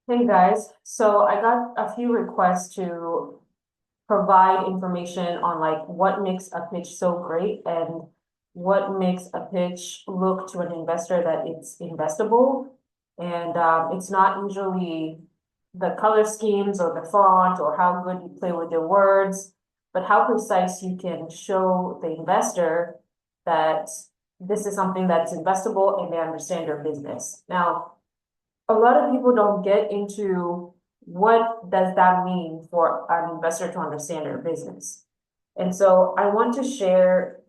Hey guys, so I got a few requests to provide information on like what makes a pitch so great and what makes a pitch look to an investor that it's investable. And it's not usually the color schemes or the font or how good you play with your words, but how precise you can show the investor that this is something that's investable and they understand your business. Now, a lot of people don't get into what does that mean for an investor to understand their business. And so I want to share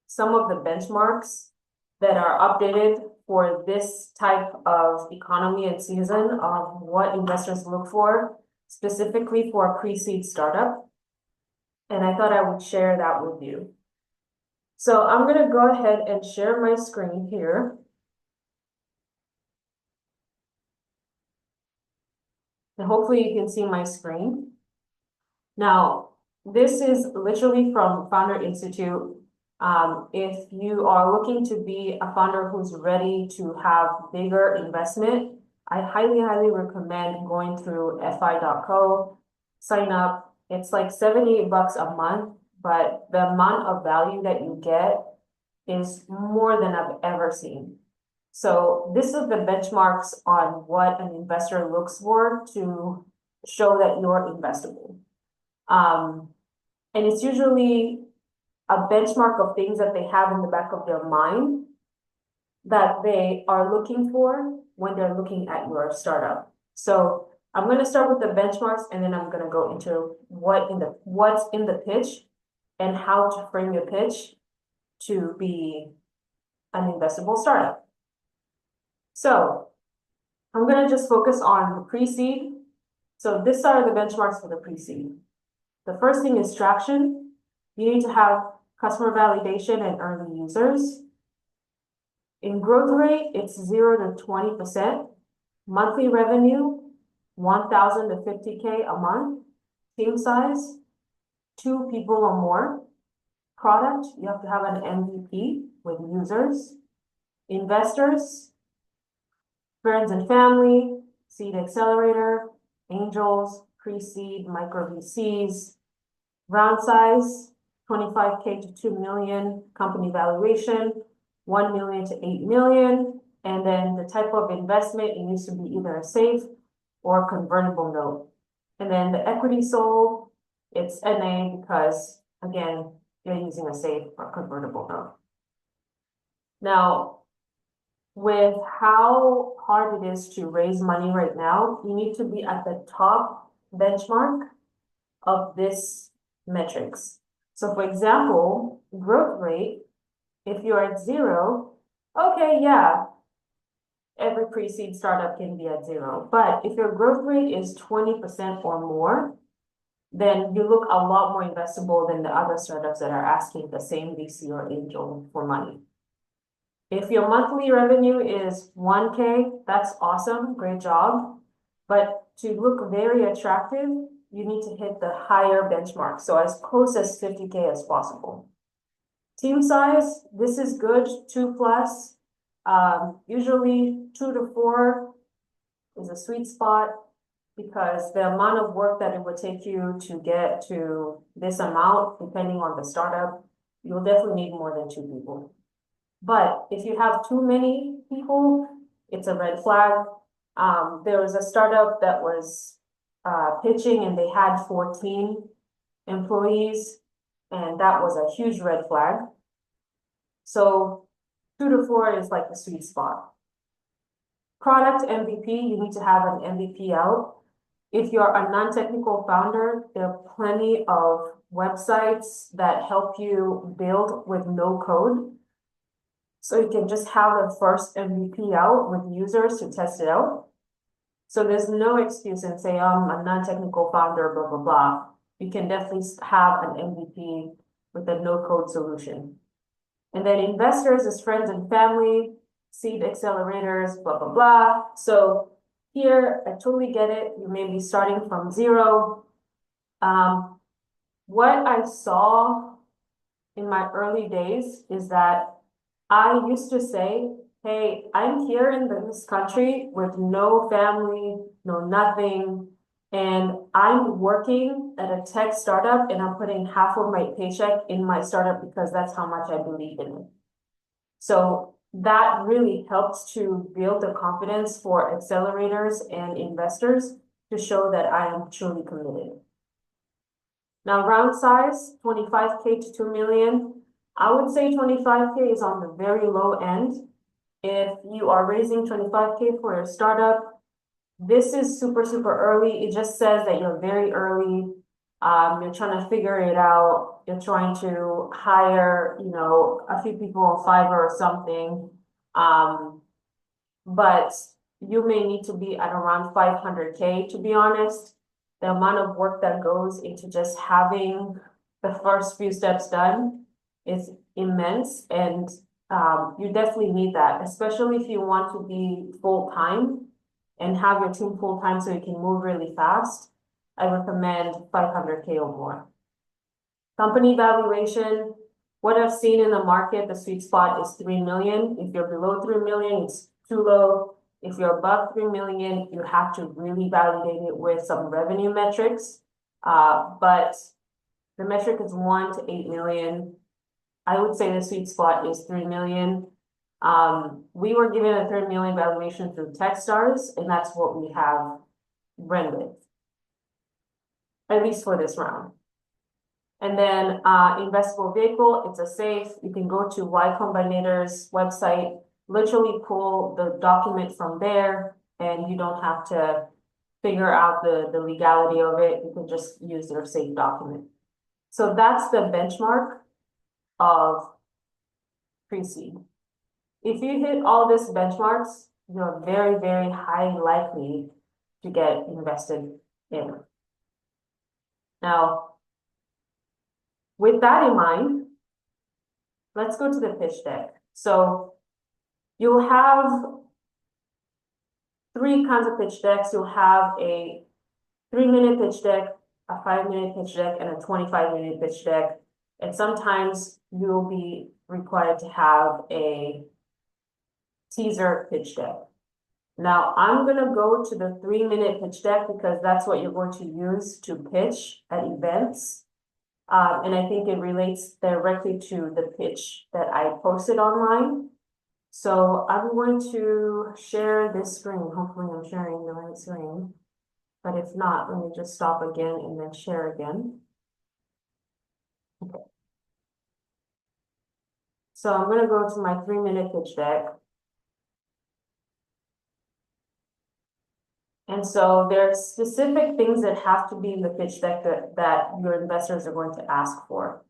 some of the benchmarks that are updated for this type of economy and season of what investors look for, specifically for a pre-seed startup. And I thought I would share that with you. So I'm going to go ahead and share my screen here. And hopefully you can see my screen. Now, this is literally from Founder Institute. If you are looking to be a founder who's ready to have bigger investment, I highly recommend going through fi.co, sign up. It's like 78 bucks a month, but the amount of value that you get is more than I've ever seen. So this is the benchmarks on what an investor looks for to show that you're investable. Um, and it's usually a benchmark of things that they have in the back of their mind that they are looking for when they're looking at your startup. So I'm going to start with the benchmarks and then I'm going to go into what's in the pitch and how to frame your pitch to be an investable startup. So I'm going to just focus on the pre-seed. So these are the benchmarks for the pre-seed. The first thing is traction. You need to have customer validation and early users. In growth rate, it's 0 to 20%. Monthly revenue, 1,000 to 50K a month. Team size, 2 people or more. Product, you have to have an MVP with users. Investors, friends and family, seed accelerator, angels, pre-seed, micro VCs. Round size, 25K to 2 million. Company valuation, 1 million to 8 million. And then the type of investment, it needs to be either a safe or convertible note. And then the equity sold, it's NA because, again, you're using a safe or convertible note. Now, with how hard it is to raise money right now, you need to be at the top benchmark of this metrics. So for example, growth rate, if you're at 0, okay, yeah, every pre-seed startup can be at 0. But if your growth rate is 20% or more, then you look a lot more investable than the other startups that are asking the same VC or angel for money. If your monthly revenue is 1K, that's awesome, great job. But to look very attractive, you need to hit the higher benchmark, so as close as 50K as possible. Team size, this is good, 2 plus. Usually 2 to 4 is a sweet spot because the amount of work that it would take you to get to this amount, depending on the startup, you'll definitely need more than 2 people. But if you have too many people, it's a red flag. There was a startup that was pitching and they had 14 employees, and that was a huge red flag. So 2 to 4 is like the sweet spot. Product MVP, you need to have an MVP out. If you're a non-technical founder, there are plenty of websites that help you build with no code. So you can just have the first MVP out with users to test it out. So there's no excuse and say, I'm a non-technical founder, blah, blah, blah. You can definitely have an MVP with a no-code solution. And then investors is friends and family, seed accelerators, blah, blah, blah. So here, I totally get it. You may be starting from 0. What I saw in my early days is that I used to say hey, I'm here in this country with no family, no nothing. And I'm working at a tech startup and I'm putting half of my paycheck in my startup because that's how much I believe in it. So that really helps to build the confidence for accelerators and investors to show that I am truly committed. Now, round size, 25K to 2 million. I would say 25K is on the very low end. If you are raising 25K for your startup, this is super, super early. It just says that you're very early. You're trying to figure it out. You're trying to hire, a few people on Fiverr or something. But you may need to be at around 500K, to be honest. The amount of work that goes into just having the first few steps done is immense, and you definitely need that, especially if you want to be full-time and have your team full-time so you can move really fast. I recommend 500K or more. Company valuation, what I've seen in the market, the sweet spot is 3 million. If you're below 3 million, it's too low. If you're above 3 million, you have to really validate it with some revenue metrics. But the metric is 1 to 8 million. I would say the sweet spot is 3 million. We were given a 3 million valuation through Techstars, and that's what we have rendered, at least for this round. And then investable vehicle, it's a safe. You can go to Y Combinator's website, literally pull the document from there, and you don't have to figure out the legality of it. You can just use their safe document. So that's the benchmark of pre-seed. If you hit all these benchmarks, you're very, very highly likely to get invested in. Now, with that in mind, let's go to the pitch deck. So you'll have 3 kinds of pitch decks. You'll have a 3-minute pitch deck, a 5-minute pitch deck, and a 25-minute pitch deck. And sometimes you'll be required to have a teaser pitch deck. Now, I'm going to go to the 3-minute pitch deck because that's what you're going to use to pitch at events. And I think it relates directly to the pitch that I posted online. So I'm going to share this screen. Hopefully I'm sharing the right screen. But if not, let me just stop again and then share again. Okay. So I'm going to go to my 3-minute pitch deck. And so there's specific things that have to be in the pitch deck that your investors are going to ask for.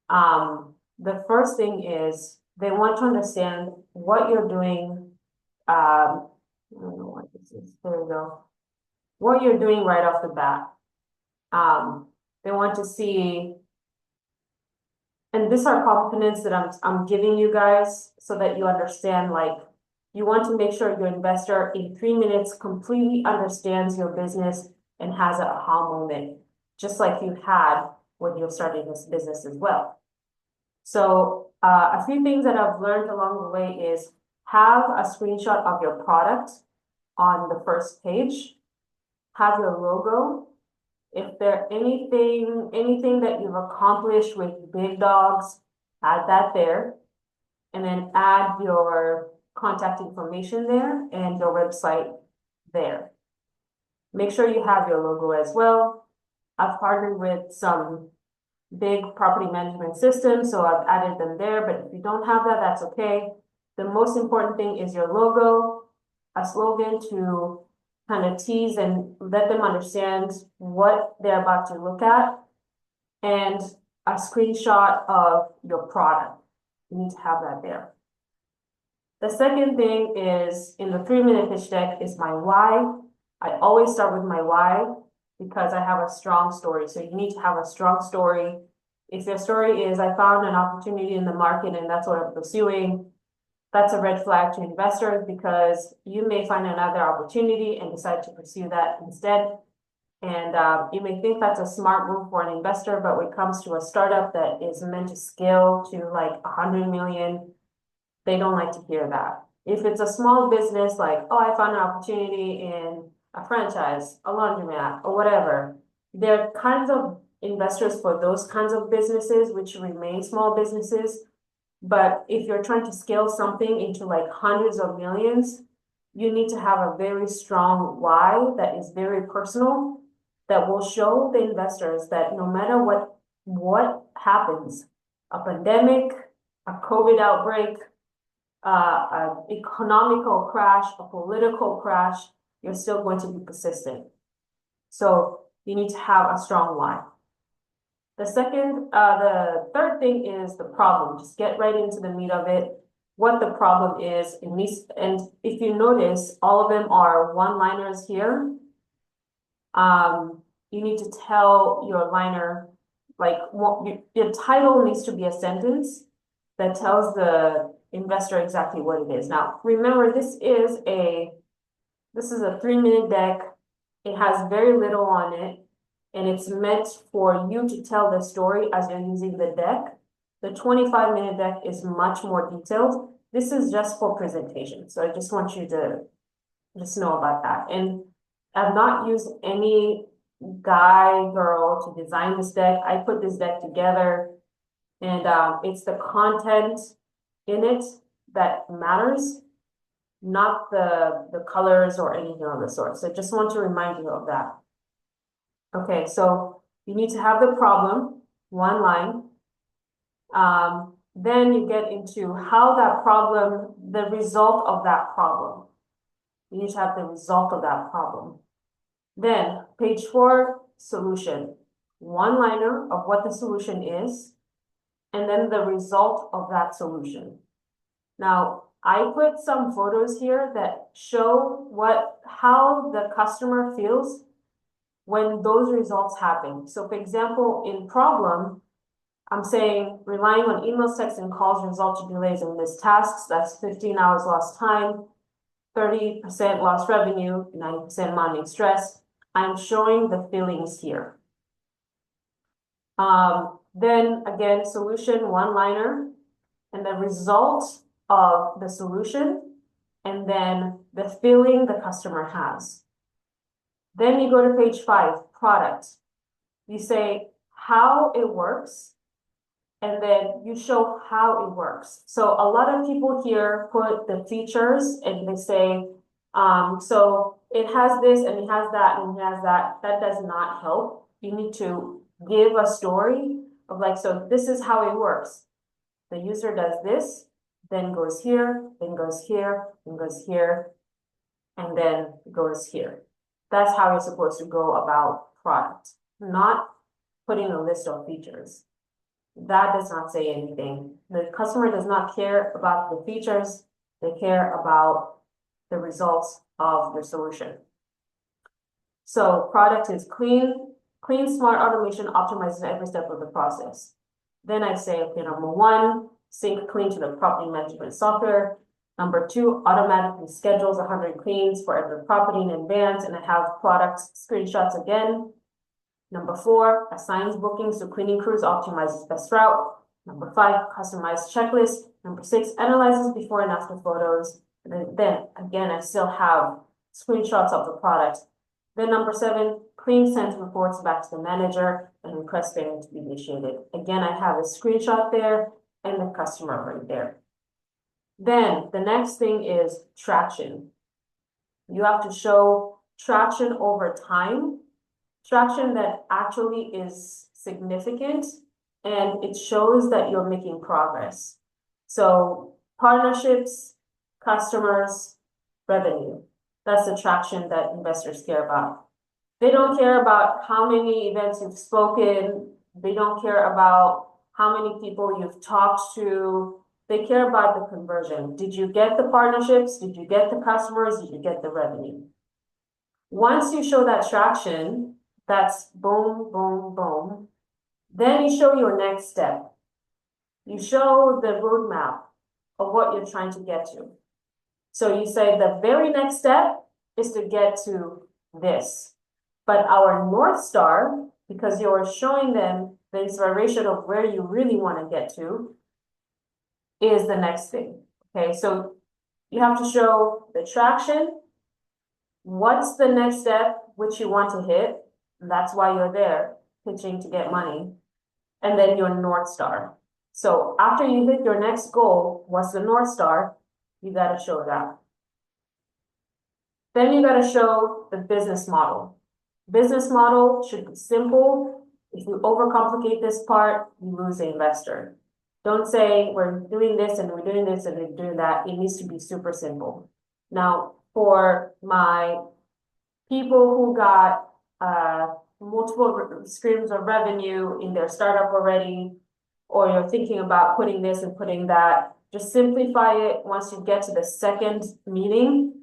The first thing is they want to understand what you're doing. I don't know what this is. There we go. What you're doing right off the bat. They want to see, and these are components that I'm giving you guys so that you understand, like, you want to make sure your investor in 3 minutes completely understands your business and has an aha moment, just like you had when you're starting this business as well. So a few things that I've learned along the way is have a screenshot of your product on the first page, have your logo. If there anything that you've accomplished with Big Dogs, add that there, and then add your contact information there and your website there. Make sure you have your logo as well. I've partnered with some big property management systems, so I've added them there, but if you don't have that, that's okay. The most important thing is your logo, a slogan to kind of tease and let them understand what they're about to look at, and a screenshot of your product. You need to have that there. The second thing is in the 3-minute pitch deck is my why. I always start with my why because I have a strong story. So you need to have a strong story. If your story is, I found an opportunity in the market and that's what I'm pursuing, that's a red flag to investors because you may find another opportunity and decide to pursue that instead. And you may think that's a smart move for an investor, but when it comes to a startup that is meant to scale to like 100 million, they don't like to hear that. If it's a small business, like, oh, I found an opportunity in a franchise, a laundromat, or whatever, there are kinds of investors for those kinds of businesses, which remain small businesses. But if you're trying to scale something into like hundreds of millions, you need to have a very strong why that is very personal, that will show the investors that no matter what happens, a pandemic, a COVID outbreak, an economical crash, a political crash, you're still going to be persistent. So you need to have a strong why. The third thing is the problem. Just get right into the meat of it, what the problem is. And if you notice, all of them are one-liners here. You need to tell your liner, like, your title needs to be a sentence that tells the investor exactly what it is. Now, remember, this is a 3-minute deck. It has very little on it, and it's meant for you to tell the story as you're using the deck. The 25-minute deck is much more detailed. This is just for presentation. So I just want you to just know about that. And I've not used any guy, girl to design this deck. I put this deck together, and it's the content in it that matters, not the colors or anything of the sort. So I just want to remind you of that. Okay, so you need to have the problem, one line. Then you get into how that problem, the result of that problem. You need to have the result of that problem. Then page 4, solution. One-liner of what the solution is, and then the result of that solution. Now, I put some photos here that show how the customer feels when those results happen. So for example, in problem, I'm saying relying on emails, texts, and calls result to delays in missed tasks. That's 15 hours lost time, 30% lost revenue, 90% money stress. I'm showing the feelings here. Then again, solution, one-liner, and the result of the solution, and then the feeling the customer has. Then you go to page 5, product. You say how it works, and then you show how it works. So a lot of people here put the features and they say, so it has this and it has that and it has that. That does not help. You need to give a story of like, so this is how it works. The user does this, then goes here, then goes here, then goes here, and then goes here. That's how you're supposed to go about product, not putting a list of features. That does not say anything. The customer does not care about the features. They care about the results of your solution. So product is clean, smart automation optimizes every step of the process. Then I say, okay, number 1, sync clean to the property management software. Number 2, automatically schedules 100 cleans for every property in advance, and I have product screenshots again. Number 4, assigns bookings to cleaning crews, optimizes best route. Number 5, customized checklist. Number 6, analyzes before and after photos. And then again, I still have screenshots of the product. Then number 7, clean sends reports back to the manager and request payment to be initiated. Again, I have a screenshot there and the customer right there. Then the next thing is traction. You have to show traction over time, traction that actually is significant, and it shows that you're making progress. So partnerships, customers, revenue. That's the traction that investors care about. They don't care about how many events you've spoken. They don't care about how many people you've talked to. They care about the conversion. Did you get the partnerships? Did you get the customers? Did you get the revenue? Once you show that traction, that's boom, boom, boom. Then you show your next step. You show the roadmap of what you're trying to get to. So you say the very next step is to get to this. But our North Star, because you're showing them the inspiration of where you really want to get to, is the next thing. Okay, so You have to show the traction. What's the next step which you want to hit? And that's why you're there, pitching to get money. And then your North Star. So after you hit your next goal, what's the North Star? You got to show that. Then you got to show the business model. Business model should be simple. If you overcomplicate this part, you lose the investor. Don't say we're doing this and we're doing this and we're doing that. It needs to be super simple. Now, for my people who got multiple streams of revenue in their startup already, or you're thinking about putting this and putting that, just simplify it. Once you get to the second meeting,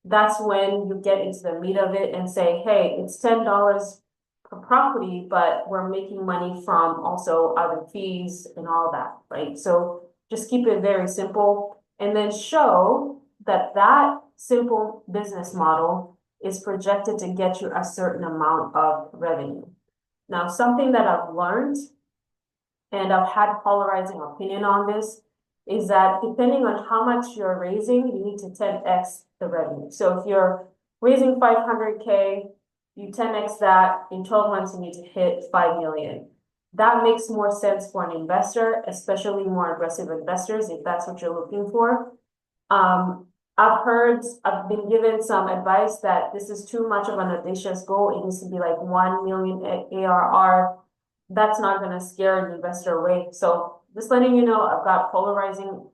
that's when you get into the meat of it and say, hey, it's $10 per property, but we're making money from also other fees and all that, right? So just keep it very simple and then show that that simple business model is projected to get you a certain amount of revenue. Now, something that I've learned, and I've had polarizing opinion on this, is that depending on how much you're raising, you need to 10x the revenue. So if you're raising 500K, you 10x that, in 12 months, you need to hit 5 million. That makes more sense for an investor, especially more aggressive investors, if that's what you're looking for. I've been given some advice that this is too much of an audacious goal. It needs to be like 1 million ARR. That's not going to scare an investor away. So just letting you know, I've got polarizing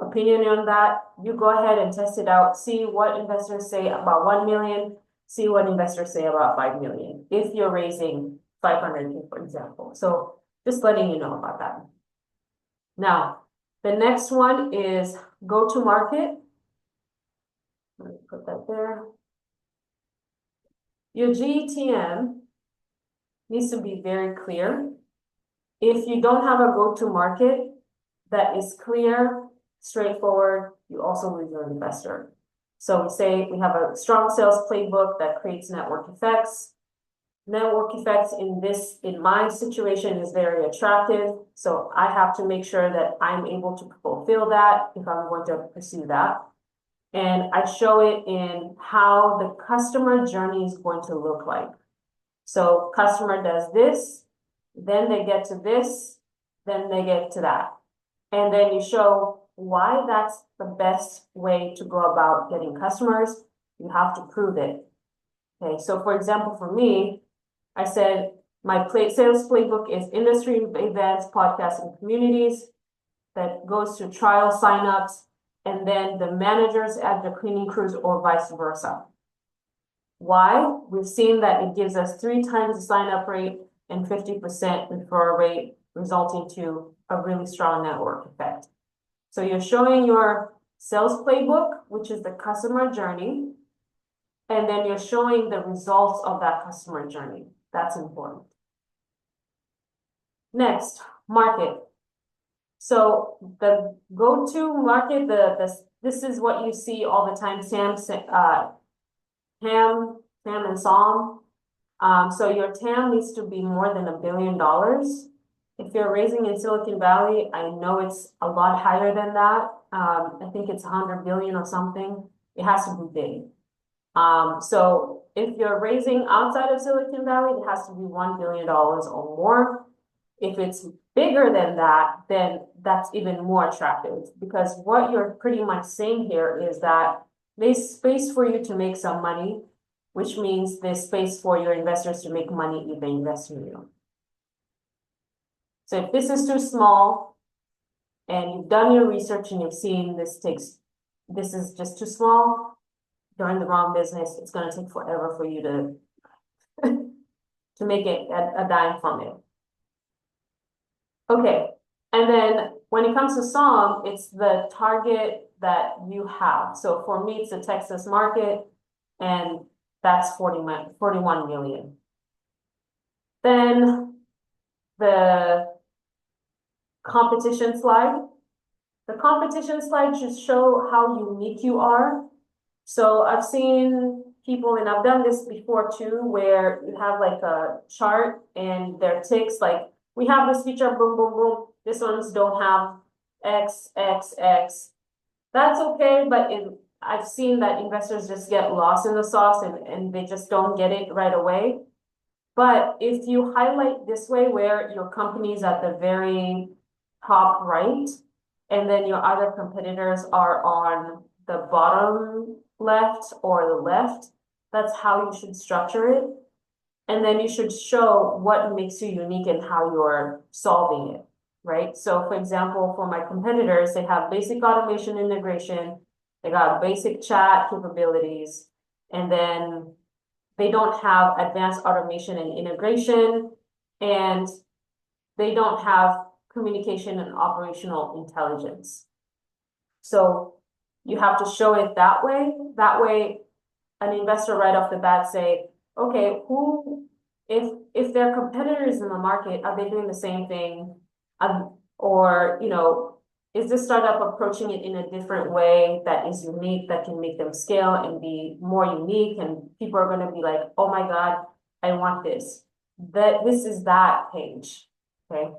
opinion on that. You go ahead and test it out. See what investors say about 1 million. See what investors say about 5 million. If you're raising 500K, for example. So just letting you know about that. Now, the next one is go to market. Let me put that there. Your GTM needs to be very clear. If you don't have a go-to-market that is clear, straightforward, you also lose your investor. So we say we have a strong sales playbook that creates network effects. Network effects in my situation is very attractive. So I have to make sure that I'm able to fulfill that if I'm going to pursue that. And I show it in how the customer journey is going to look like. So customer does this, then they get to this, then they get to that. And then you show why that's the best way to go about getting customers. You have to prove it. Okay, so for example, for me, I said my sales playbook is industry events, podcasts, and communities that goes to trial signups, and then the managers at the cleaning crews or vice versa. Why? We've seen that it gives us 3 times the sign-up rate and 50% referral rate, resulting to a really strong network effect. So you're showing your sales playbook, which is the customer journey, and then you're showing the results of that customer journey. That's important. Next, market. So the go-to market, this is what you see all the time, Sam and Psalm. So your TAM needs to be more than $1 billion. If you're raising in Silicon Valley, I know it's a lot higher than that. I think it's 100 billion or something. It has to be big. So if you're raising outside of Silicon Valley, it has to be $1 billion or more. If it's bigger than that, then that's even more attractive, because what you're pretty much saying here is that there's space for you to make some money, which means there's space for your investors to make money if they invest in you. So if this is too small and you've done your research and you've seen this is just too small, you're in the wrong business. It's going to take forever for you to make it a dime from it. Okay, and then when it comes to Psalm, it's the target that you have. So for me, it's the Texas market, and that's 41 million. Then the competition slide. The competition slide should show how unique you are. So I've seen people, and I've done this before too, where you have like a chart and there are ticks like, we have this feature, boom, boom, boom. This ones don't have X, X, X. That's okay, but I've seen that investors just get lost in the sauce and they just don't get it right away. But if you highlight this way where your company's at the very top right, and then your other competitors are on the bottom left or the left, that's how you should structure it. And then you should show what makes you unique and how you're solving it, right? So for example, for my competitors, they have basic automation integration, they got basic chat capabilities, and then they don't have advanced automation and integration, and they don't have communication and operational intelligence. So you have to show it that way. That way, an investor right off the bat say, okay, if there are competitors in the market, are they doing the same thing? Or, is this startup approaching it in a different way that is unique, that can make them scale and be more unique? And people are going to be like, oh my God, I want this. This is that page, okay?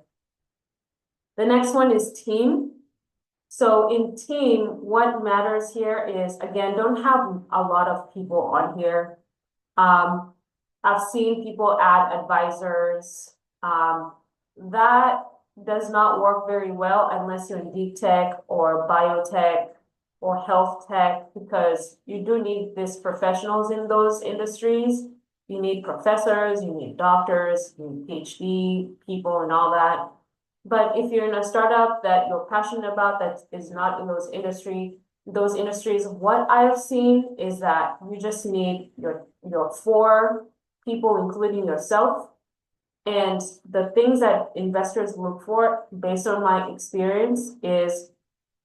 The next one is team. So in team, what matters here is, again, don't have a lot of people on here. I've seen people add advisors. That does not work very well unless you're in deep tech or biotech or health tech, because you do need these professionals in those industries. You need professors, you need doctors, you need PhD people and all that. But if you're in a startup that you're passionate about that is not in those industries, what I've seen is that you just need your 4 people, including yourself. And the things that investors look for, based on my experience, is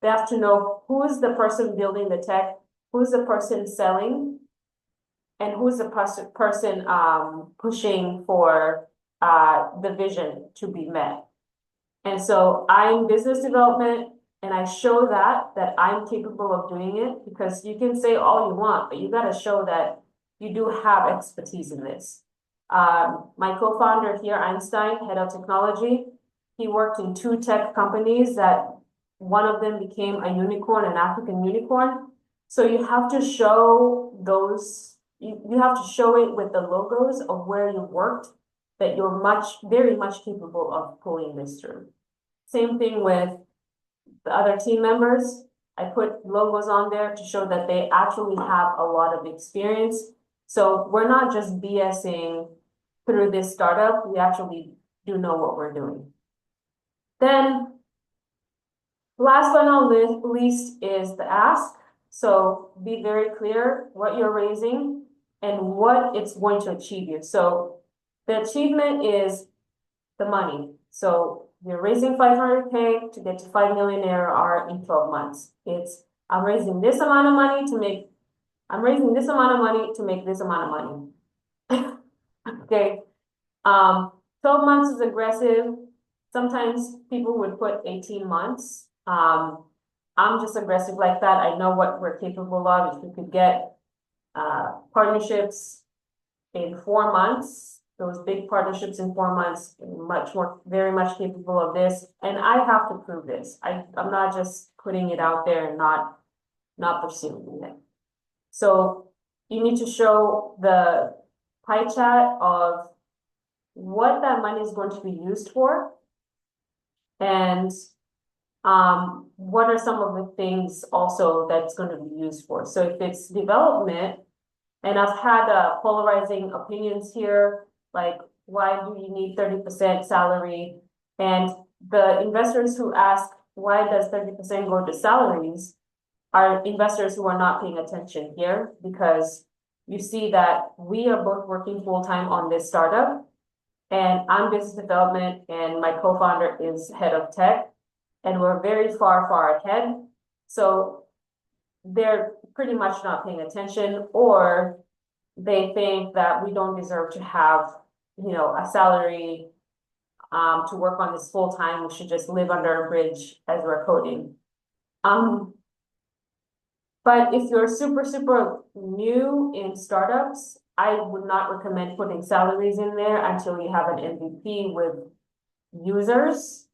they have to know who's the person building the tech, who's the person selling, and who's the person pushing for the vision to be met. And so I'm business development, and I show that I'm capable of doing it, because you can say all you want, but you got to show that you do have expertise in this. My co-founder here, Einstein, head of technology, he worked in 2 tech companies that one of them became a unicorn, an African unicorn. So you have to show those, you have to show it with the logos of where you worked, that you're very much capable of pulling this through. Same thing with the other team members. I put logos on there to show that they actually have a lot of experience. So we're not just BSing through this startup, we actually do know what we're doing. Then, last but not least is the ask. So be very clear what you're raising and what it's going to achieve you. So the achievement is the money. So you're raising 500K to get to 5 million ARR in 12 months. I'm raising this amount of money to make this amount of money. Okay. 12 months is aggressive. Sometimes people would put 18 months. I'm just aggressive like that. I know what we're capable of. If we could get partnerships in 4 months, those big partnerships in 4 months, very much capable of this. And I have to prove this. I'm not just putting it out there and not pursuing it. So you need to show the pie chart of what that money is going to be used for, and what are some of the things also that's going to be used for. So if it's development, and I've had polarizing opinions here, like, why do you need 30% salary? And the investors who ask, why does 30% go to salaries, are investors who are not paying attention here, because you see that we are both working full-time on this startup, and I'm business development, and my co-founder is head of tech, and we're very far ahead. So they're pretty much not paying attention, or they think that we don't deserve to have, a salary to work on this full time. We should just live under a bridge as we're coding. But if you're super new in startups, I would not recommend putting salaries in there until you have an MVP with users.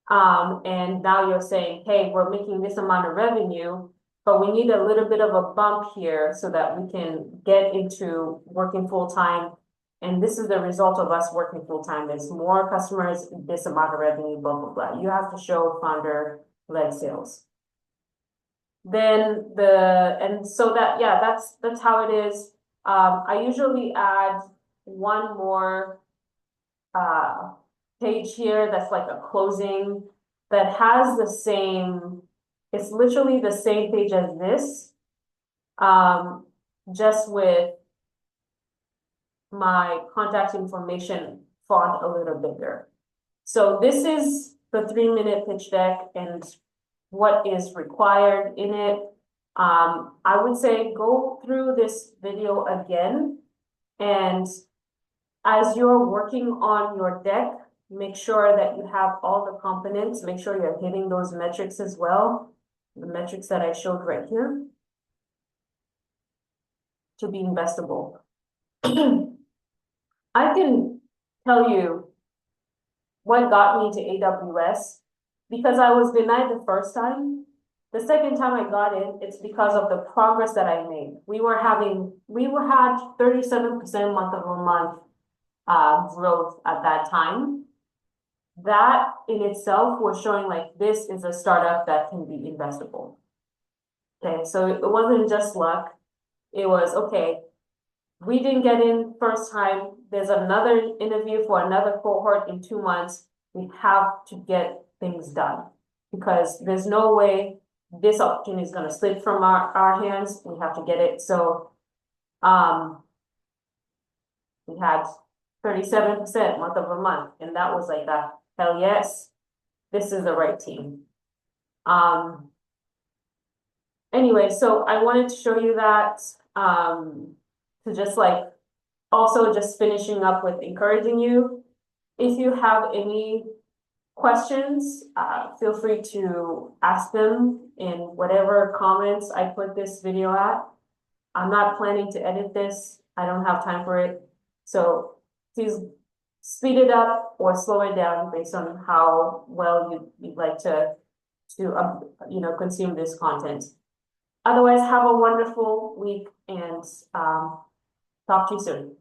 And now you're saying, hey, we're making this amount of revenue. but we need a little bit of a bump here so that we can get into working full-time. And this is the result of us working full-time. There's more customers, this amount of revenue, blah, blah, blah. You have to show founder-led sales. Then and so that, yeah, that's how it is. I usually add one more page here that's like a closing that has the same, it's literally the same page as this, just with my contact information font a little bigger. So this is the 3-minute pitch deck and what is required in it. I would say go through this video again, and as you're working on your deck, make sure that you have all the components, make sure you're hitting those metrics as well, the metrics that I showed right here, to be investable. I can tell you what got me to AWS, because I was denied the first time. The second time I got in, it's because of the progress that I made. We had 37% month-over-month growth at that time. That in itself was showing like this is a startup that can be investable. Okay, so it wasn't just luck. It was, okay, we didn't get in first time. There's another interview for another cohort in 2 months. We have to get things done because there's no way this opportunity is going to slip from our hands. We have to get it. So we had 37% month-over-month, and that was like a hell yes, this is the right team. Anyway, so I wanted to show you that, to just like also just finishing up with encouraging you. If you have any questions, feel free to ask them in whatever comments I put this video at. I'm not planning to edit this. I don't have time for it. So please speed it up or slow it down based on how well you'd like to consume this content. Otherwise, have a wonderful week and talk to you soon.